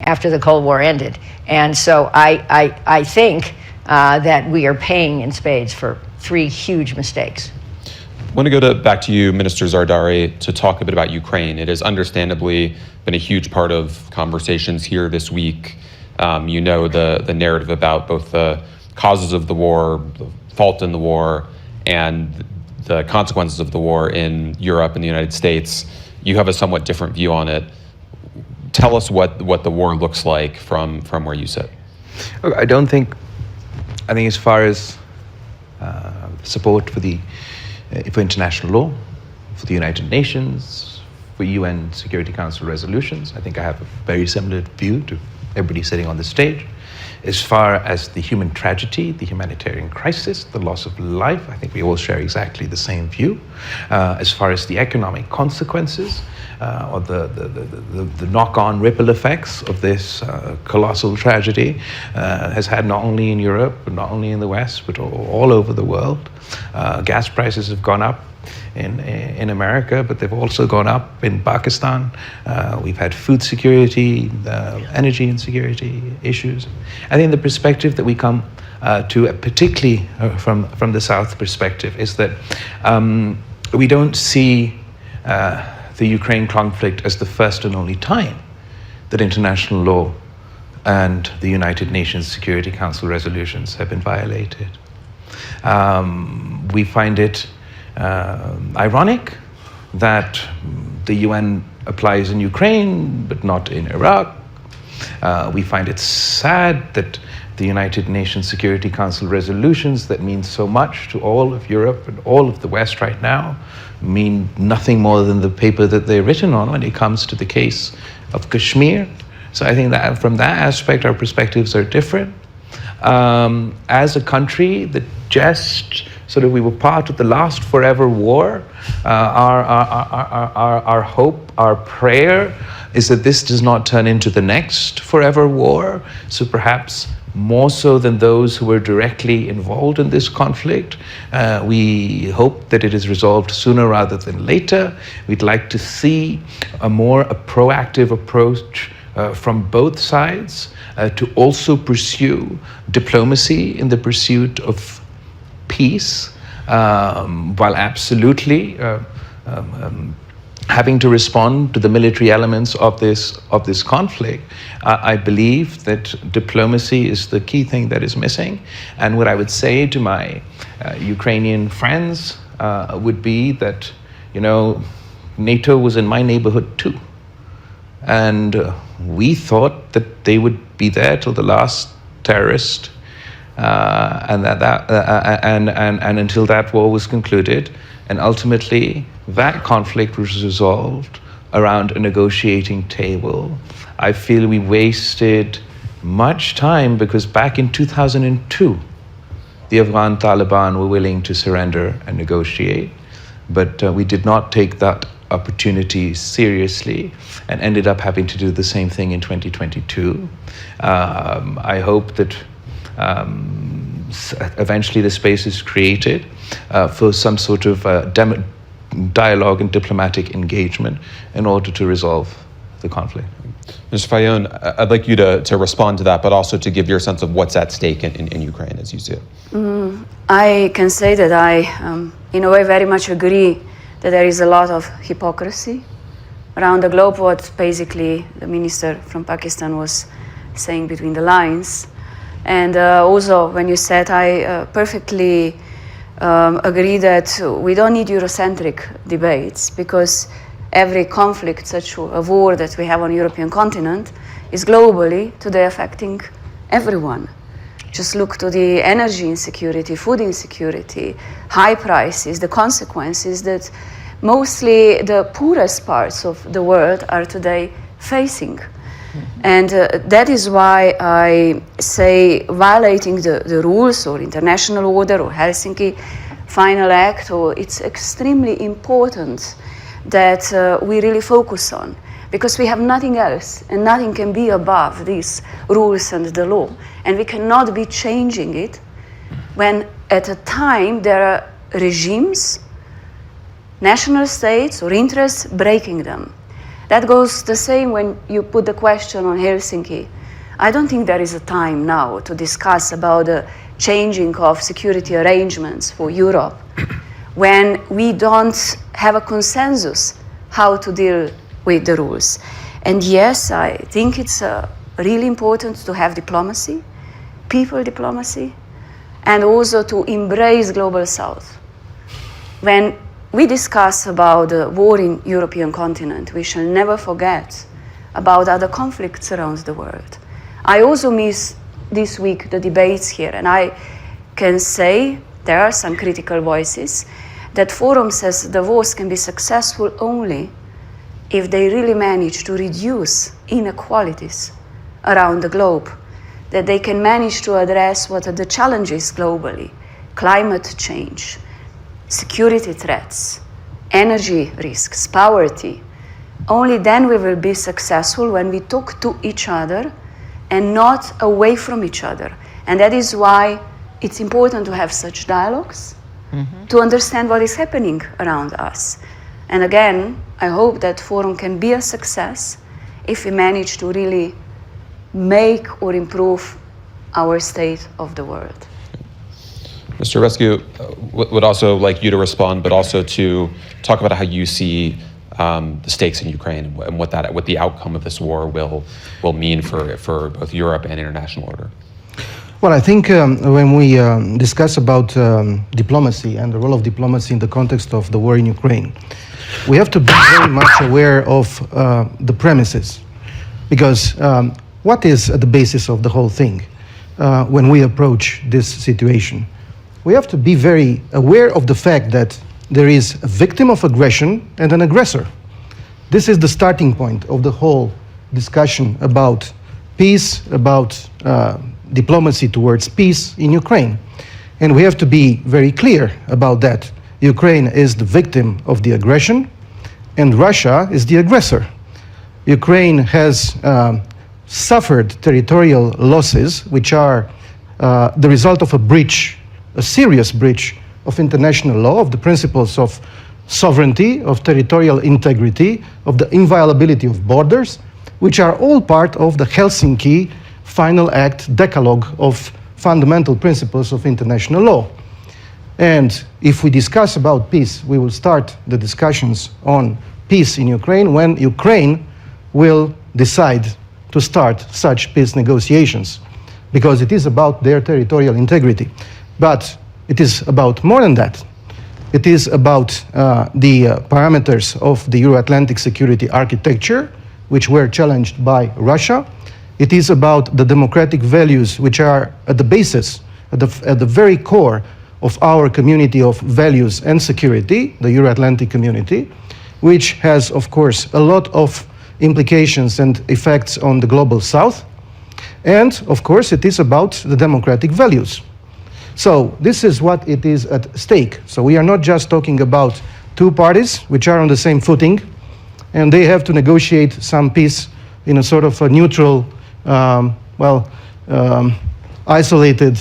after the Cold War ended. And so I think that we are paying in spades for 3 huge mistakes. I want to go back to you, Minister Zardari, to talk a bit about Ukraine. It has understandably been a huge part of conversations here this week. You know the narrative about both the causes of the war, the fault in the war, and the consequences of the war in Europe and the United States. You have a somewhat different view on it. Tell us what the war looks like from where you sit. Look, I think as far as support for international law, for the United Nations, for UN Security Council resolutions, I think I have a very similar view to everybody sitting on the stage. As far as the human tragedy, the humanitarian crisis, the loss of life, I think we all share exactly the same view. As far as the economic consequences, or the knock-on ripple effects of this colossal tragedy has had not only in Europe, but not only in the West, but all over the world. Gas prices have gone up in America, but they've also gone up in Pakistan. We've had food security, energy insecurity issues. I think the perspective that we come to, particularly from the South perspective, is that we don't see the Ukraine conflict as the first and only time that international law and the United Nations Security Council resolutions have been violated. We find it ironic that the UN applies in Ukraine, but not in Iraq. We find it sad that the United Nations Security Council resolutions that mean so much to all of Europe and all of the West right now mean nothing more than the paper that they're written on when it comes to the case of Kashmir. So I think that from that aspect, our perspectives are different. As a country that just we were part of the last forever war, our hope, our prayer is that this does not turn into the next forever war. So perhaps more so than those who were directly involved in this conflict, we hope that it is resolved sooner rather than later. We'd like to see a proactive approach from both sides to also pursue diplomacy in the pursuit of peace, while absolutely having to respond to the military elements of this conflict. I believe that diplomacy is the key thing that is missing. And what I would say to my Ukrainian friends would be that, NATO was in my neighborhood too. And we thought that they would be there till the last terrorist, and until that war was concluded, and ultimately that conflict was resolved around a negotiating table. I feel we wasted much time because back in 2002, the Afghan Taliban were willing to surrender and negotiate, but we did not take that opportunity seriously and ended up having to do the same thing in 2022. I hope that eventually the space is created for some sort of dialogue and diplomatic engagement in order to resolve the conflict. Mr. Fayoum, I'd like you to respond to that, but also to give your sense of what's at stake in Ukraine as you see it. I can say that I, in a way, very much agree that there is a lot of hypocrisy around the globe, what basically the minister from Pakistan was saying between the lines. And also, when you said, I perfectly agree that we don't need Eurocentric debates, because every conflict, such a war that we have on the European continent, is globally today affecting everyone. Just look to the energy insecurity, food insecurity, high prices, the consequences that mostly the poorest parts of the world are today facing. And that is why I say violating the rules or international order or Helsinki Final Act, it's extremely important that we really focus on, because we have nothing else and nothing can be above these rules and the law. And we cannot be changing it when at a time there are regimes, national states or interests breaking them. That goes the same when you put the question on Helsinki. I don't think there is a time now to discuss about the changing of security arrangements for Europe when we don't have a consensus how to deal with the rules. And yes, I think it's really important to have diplomacy, people diplomacy, and also to embrace Global South. When we discuss about the war in European continent, we shall never forget about other conflicts around the world. I also miss this week the debates here, and I can say there are some critical voices that forums as Davos can be successful only if they really manage to reduce inequalities around the globe, that they can manage to address what are the challenges globally, climate change, security threats, energy risks, poverty. Only then we will be successful when we talk to each other and not away from each other. And that is why it's important to have such dialogues, to understand what is happening around us. And again, I hope that forum can be a success if we manage to really make or improve our state of the world. Mr. Rescue, would also like you to respond, but also to talk about how you see the stakes in Ukraine and what the outcome of this war will mean for both Europe and international order. Well, I think when we discuss about diplomacy and the role of diplomacy in the context of the war in Ukraine, we have to be very much aware of the premises, because what is at the basis of the whole thing when we approach this situation? We have to be very aware of the fact that there is a victim of aggression and an aggressor. This is the starting point of the whole discussion about peace, about diplomacy towards peace in Ukraine. And we have to be very clear about that. Ukraine is the victim of the aggression, and Russia is the aggressor. Ukraine has suffered territorial losses, which are the result of a serious breach of international law, of the principles of sovereignty, of territorial integrity, of the inviolability of borders, which are all part of the Helsinki Final Act Decalogue of fundamental principles of international law. And if we discuss about peace, we will start the discussions on peace in Ukraine when Ukraine will decide to start such peace negotiations, because it is about their territorial integrity. But it is about more than that. It is about the parameters of the Euro-Atlantic security architecture, which were challenged by Russia. It is about the democratic values which are at the basis, at the very core of our community of values and security, the Euro-Atlantic community, which has, of course, a lot of implications and effects on the global south. And, of course, it is about the democratic values. So this is what it is at stake. So we are not just talking about two parties which are on the same footing, and they have to negotiate some peace in a sort of a neutral, isolated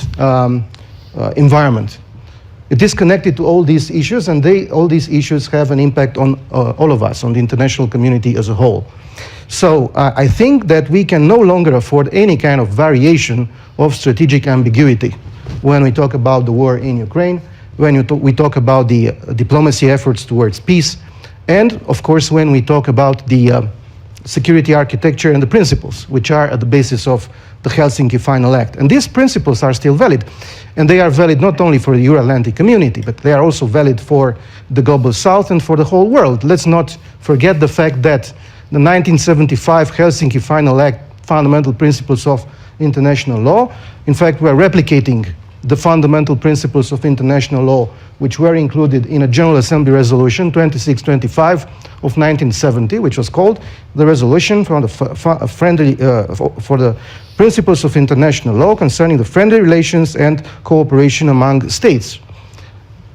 environment. It is connected to all these issues, and all these issues have an impact on all of us, on the international community as a whole. So I think that we can no longer afford any kind of variation of strategic ambiguity when we talk about the war in Ukraine, when we talk about the diplomacy efforts towards peace, and of course when we talk about the security architecture and the principles which are at the basis of the Helsinki Final Act. And these principles are still valid, and they are valid not only for the Euro-Atlantic community, but they are also valid for the global south and for the whole world. Let's not forget the fact that the 1975 Helsinki Final Act fundamental principles of international law, in fact, we're replicating the fundamental principles of international law which were included in a General Assembly resolution 2625 of 1970, which was called the Resolution for the Principles of International Law concerning the friendly relations and cooperation among states.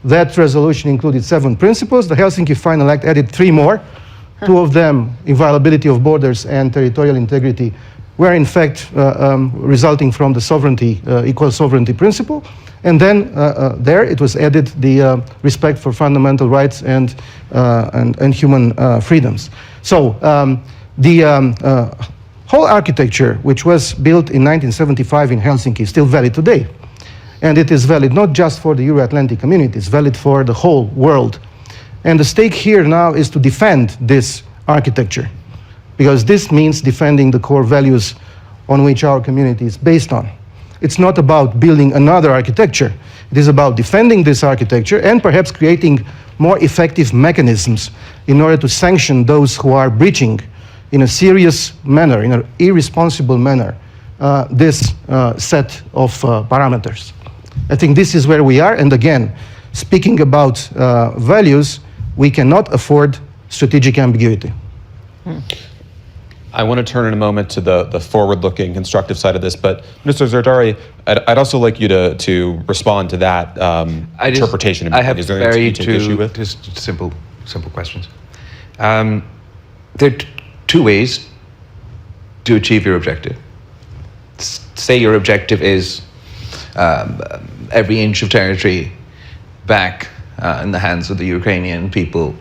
That resolution included 7 principles. The Helsinki Final Act added 3 more. 2 of them, inviolability of borders and territorial integrity, were in fact resulting from the sovereignty, equal sovereignty principle. And then there it was added the respect for fundamental rights and human freedoms. So the whole architecture, which was built in 1975 in Helsinki, is still valid today. And it is valid not just for the Euro-Atlantic community, it's valid for the whole world. And the stake here now is to defend this architecture, because this means defending the core values on which our community is based on. It's not about building another architecture. It is about defending this architecture and perhaps creating more effective mechanisms in order to sanction those who are breaching in a serious manner, in an irresponsible manner, this set of parameters. I think this is where we are, and again, speaking about values, we cannot afford strategic ambiguity. I want to turn in a moment to the forward-looking, constructive side of this, but Mr. Zardari, I'd also like you to respond to that interpretation. I have Is there anything you take issue with? just simple questions. There are two ways to achieve your objective. Say your objective is every inch of territory back in the hands of the Ukrainian people.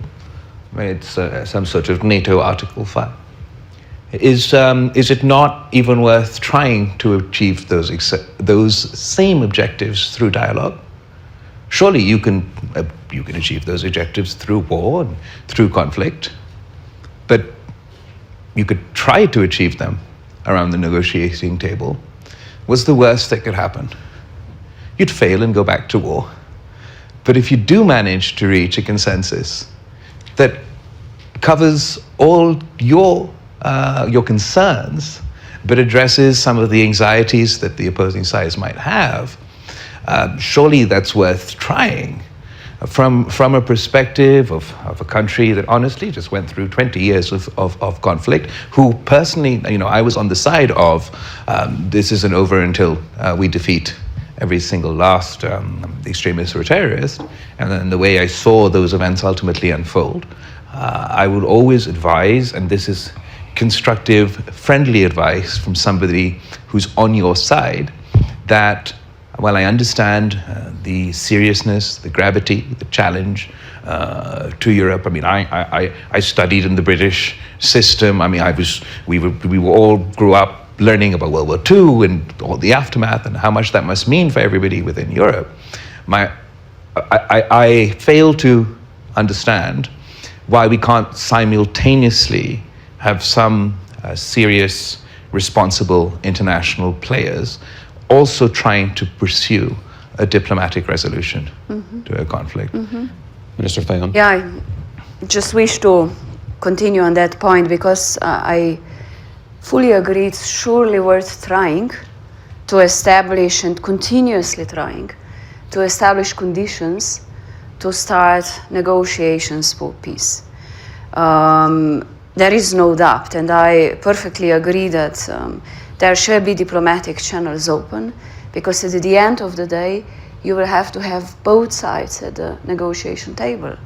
It's some sort of NATO Article 5. Is it not even worth trying to achieve those same objectives through dialogue? Surely you can achieve those objectives through war and through conflict, but you could try to achieve them around the negotiating table. What's the worst that could happen? You'd fail and go back to war. But if you do manage to reach a consensus that covers all your concerns, but addresses some of the anxieties that the opposing sides might have, surely that's worth trying. From a perspective of a country that honestly just went through 20 years of conflict, who personally, I was on the side of this isn't over until we defeat every single last extremist or terrorist, and then the way I saw those events ultimately unfold, I would always advise, and this is constructive, friendly advice from somebody who's on your side, that while I understand the seriousness, the gravity, the challenge to Europe, I studied in the British system. We all grew up learning about World War II and all the aftermath and how much that must mean for everybody within Europe. I fail to understand why we can't simultaneously have some serious, responsible international players also trying to pursue a diplomatic resolution to a conflict. Minister Fayon? Yeah, I just wish to continue on that point, because I fully agree it's surely worth trying to establish, and continuously trying to establish conditions to start negotiations for peace. There is no doubt, and I perfectly agree that there shall be diplomatic channels open, because at the end of the day, you will have to have both sides at the negotiation table.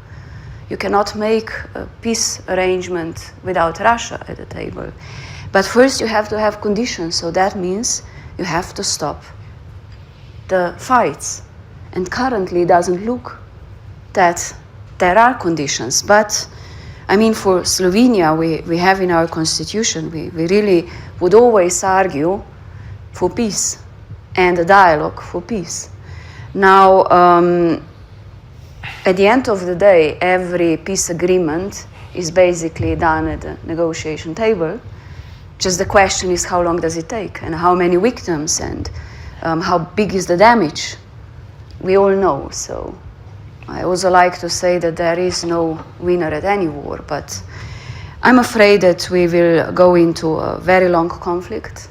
You cannot make a peace arrangement without Russia at the table. But first you have to have conditions, so that means you have to stop the fights. And currently it doesn't look that there are conditions. But for Slovenia, we have in our constitution, we really would always argue for peace and a dialogue for peace. Now, at the end of the day, every peace agreement is basically done at the negotiation table. Just the question is, how long does it take, and how many victims, and how big is the damage? We all know. So I also like to say that there is no winner at any war, but I'm afraid that we will go into a very long conflict,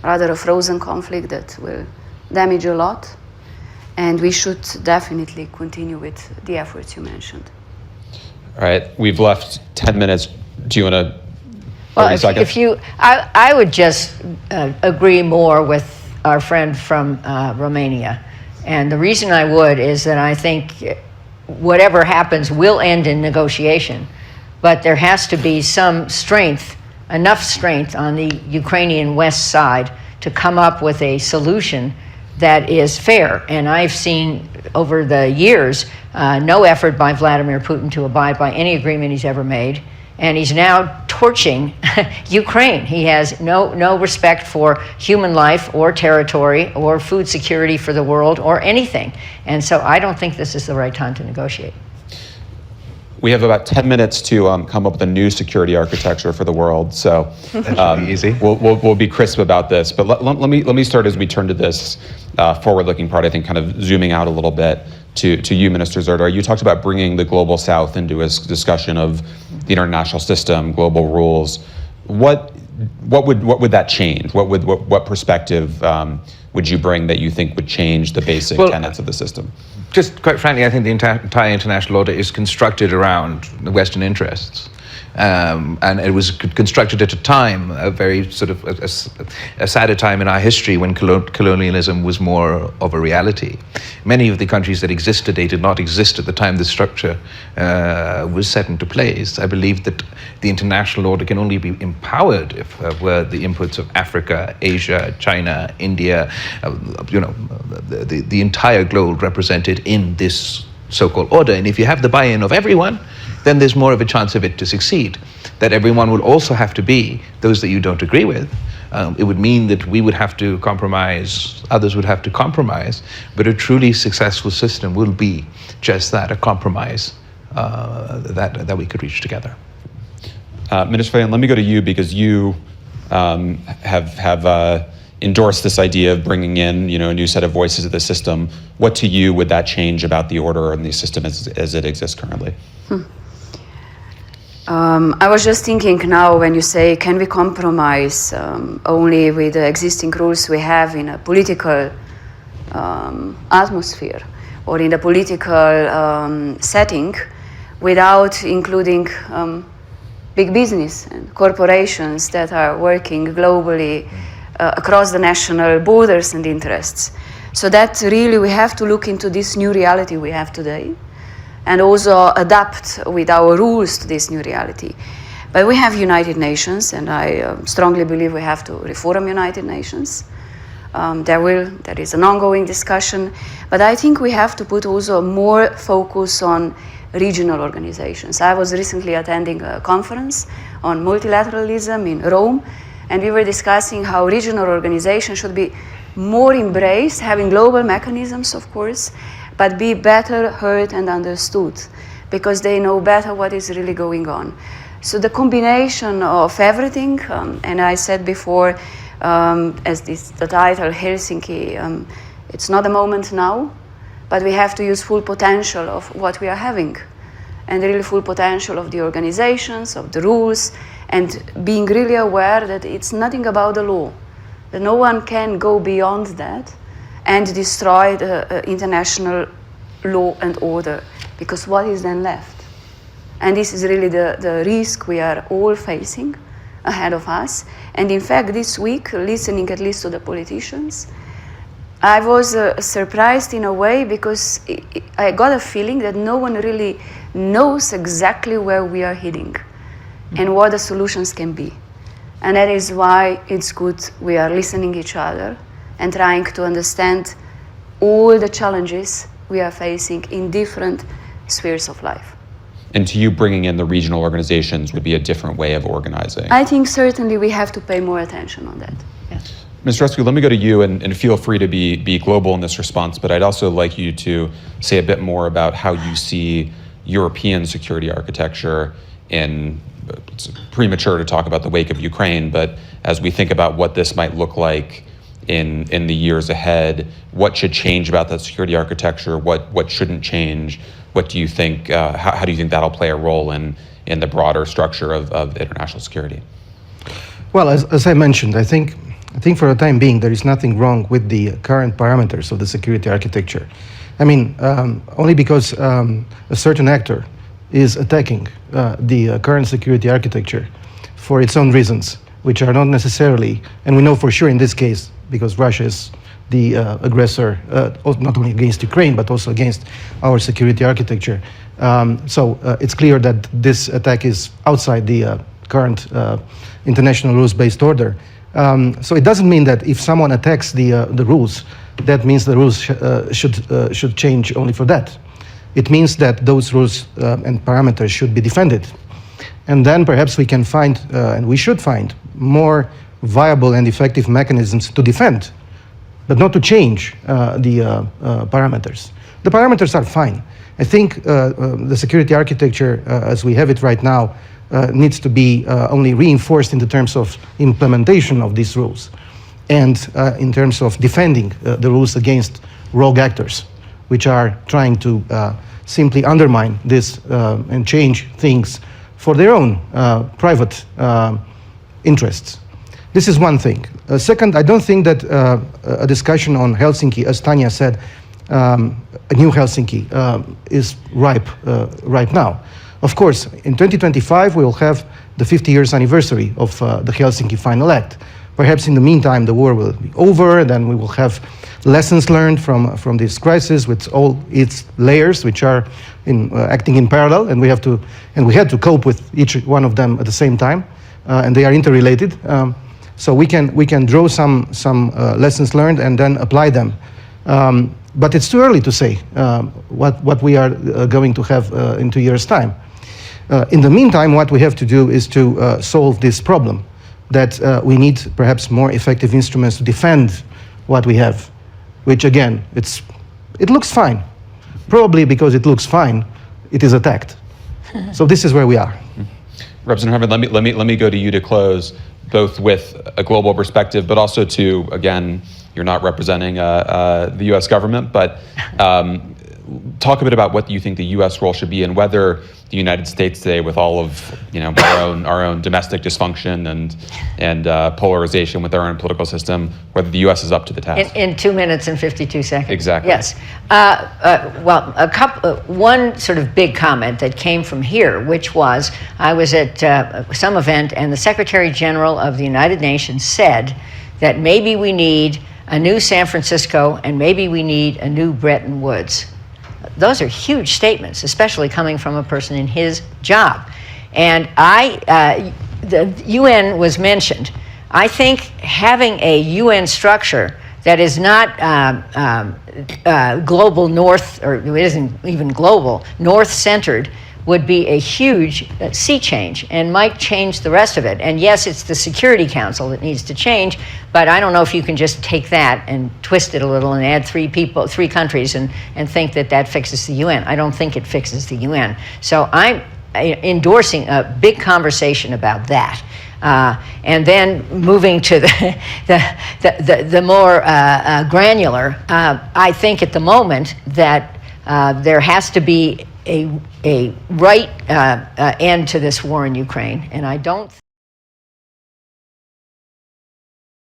rather a frozen conflict that will damage a lot, and we should definitely continue with the efforts you mentioned. All right, we've left 10 minutes. Do you want to? Well, I would just agree more with our friend from Romania. And the reason I would is that I think whatever happens will end in negotiation, but there has to be some strength, enough strength on the Ukrainian West side to come up with a solution that is fair. And I've seen over the years no effort by Vladimir Putin to abide by any agreement he's ever made. and he's now torching Ukraine. He has no respect for human life or territory or food security for the world or anything. And so I don't think this is the right time to negotiate. We have about 10 minutes to come up with a new security architecture for the world. So That should be easy. We'll be crisp about this. But let me start as we turn to this forward-looking part. I think kind of zooming out a little bit to you, Minister Zardari. You talked about bringing the global South into a discussion of the international system, global rules. What would that change? What perspective would you bring that you think would change the basic tenets of the system? Just quite frankly, I think the entire international order is constructed around the Western interests. And it was constructed at a time, a very sort of a sadder time in our history when colonialism was more of a reality. Many of the countries that exist today did not exist at the time the structure was set into place. I believe that the international order can only be empowered if were the inputs of Africa, Asia, China, India, the entire globe represented in this so-called order. And if you have the buy-in of everyone, then there's more of a chance of it to succeed. That everyone will also have to be those that you don't agree with. It would mean that we would have to compromise, others would have to compromise, but a truly successful system will be just that, a compromise that we could reach together. Minister Fayon, let me go to you because you have endorsed this idea of bringing in a new set of voices of the system. What to you would that change about the order and the system as it exists currently? I was just thinking now when you say, can we compromise only with the existing rules we have in a political atmosphere or in a political setting without including big business and corporations that are working globally across the national borders and interests. So that really we have to look into this new reality we have today and also adapt with our rules to this new reality. But we have United Nations, and I strongly believe we have to reform United Nations. There is an ongoing discussion, but I think we have to put also more focus on regional organizations. I was recently attending a conference on multilateralism in Rome, and we were discussing how regional organizations should be more embraced, having global mechanisms, of course, but be better heard and understood because they know better what is really going on. So the combination of everything, and I said before, as the title Helsinki, it's not the moment now, but we have to use full potential of what we are having and really full potential of the organizations, of the rules, and being really aware that it's nothing about the law, that no one can go beyond that and destroy the international law and order, because what is then left? And this is really the risk we are all facing ahead of us. And in fact, this week, listening at least to the politicians, I was surprised in a way because I got a feeling that no one really knows exactly where we are heading and what the solutions can be. And that is why it's good we are listening each other and trying to understand all the challenges we are facing in different spheres of life. And to you, bringing in the regional organizations would be a different way of organizing? I think certainly we have to pay more attention on that. Yes. Mr. Rescu, let me go to you and feel free to be global in this response, but I'd also like you to say a bit more about how you see European security architecture in, it's premature to talk about the wake of Ukraine, but as we think about what this might look like in the years ahead, what should change about that security architecture? What shouldn't change? What do you think, how do you think that'll play a role in the broader structure of international security? Well, as I mentioned, I think for the time being, there is nothing wrong with the current parameters of the security architecture. I mean, only because a certain actor is attacking the current security architecture for its own reasons, which are not necessarily, and we know for sure in this case, because Russia is the aggressor, not only against Ukraine, but also against our security architecture. So it's clear that this attack is outside the current international rules-based order. So it doesn't mean that if someone attacks the rules, that means the rules should change only for that. It means that those rules and parameters should be defended. And then perhaps we can find, and we should find, more viable and effective mechanisms to defend, but not to change the parameters. The parameters are fine. I think the security architecture, as we have it right now, needs to be only reinforced in the terms of implementation of these rules and in terms of defending the rules against rogue actors, which are trying to simply undermine this and change things for their own private interests. This is one thing. Second, I don't think that a discussion on Helsinki, as Tanya said, a new Helsinki is ripe right now. Of course, in 2025, we will have the 50 years anniversary of the Helsinki Final Act. Perhaps in the meantime, the war will be over, and then we will have lessons learned from this crisis with all its layers, which are acting in parallel, and we had to cope with each one of them at the same time, and they are interrelated. So we can draw some lessons learned and then apply them. But it's too early to say what we are going to have in 2 years' time. In the meantime, what we have to do is to solve this problem, that we need perhaps more effective instruments to defend what we have, which again, it looks fine. Probably because it looks fine, it is attacked. So this is where we are. Representative Hartman, let me go to you to close, both with a global perspective, but also to, again, you're not representing the U.S. government, but talk a bit about what you think the U.S. role should be and whether the United States today, with all of our own domestic dysfunction and polarization with our own political system, whether the U.S. is up to the task. In 2 minutes and 52 seconds. Exactly. Yes. Well, one sort of big comment that came from here, which was I was at some event and the Secretary General of the United Nations said that maybe we need a new San Francisco and maybe we need a new Bretton Woods. Those are huge statements, especially coming from a person in his job. And the UN was mentioned. I think having a UN structure that is not global north, or it isn't even global, north-centered, would be a huge sea change and might change the rest of it. And yes, it's the Security Council that needs to change, but I don't know if you can just take that and twist it a little and add three countries and think that fixes the UN. I don't think it fixes the UN. So I'm endorsing a big conversation about that. And then moving to the more granular, I think at the moment that there has to be a right end to this war in Ukraine, and I don't